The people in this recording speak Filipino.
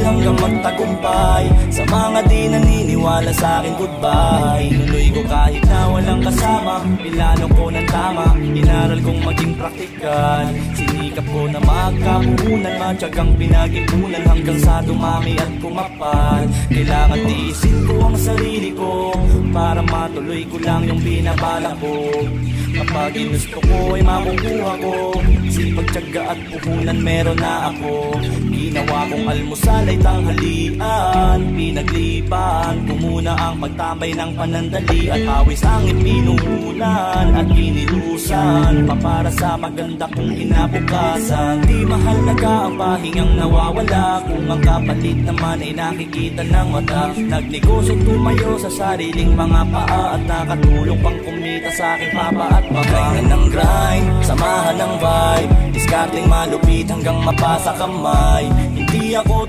hanggang magtagumpay. Sa mga di naniniwala sa akin, goodbye. Inuloy ko kahit na walang kasama, pinlano ko ng tama, inaral kong maging praktikal. Sinikap ko na magkapuhunan, matyagang pinag-ipunan hanggang sa dumami at kumapal. Kailangan tiisin ko ang sarili ko para matuloy ko lang yung binabalak ko. Kapag ginusto ko ay makukuha ko, sipag, tiyaga at puhunan meron na ako. Ginawa kong almusal ay tanghalian, pinaglipan ko muna ang pagtambay ng panandali. At awis ang ipinuhunan at inilusan pa para sa maganda kong kinabukasan. Di mahalaga ang pahingang nawawala kung ang kapalit naman ay nakikita ng mata. Nagnegosyo tumayo sa sariling mga paa at nakatulong pang kumita sa aking papa at makain ng grind, samahan ng vibe, discarding malupit hanggang mapasa kamay. Hindi ako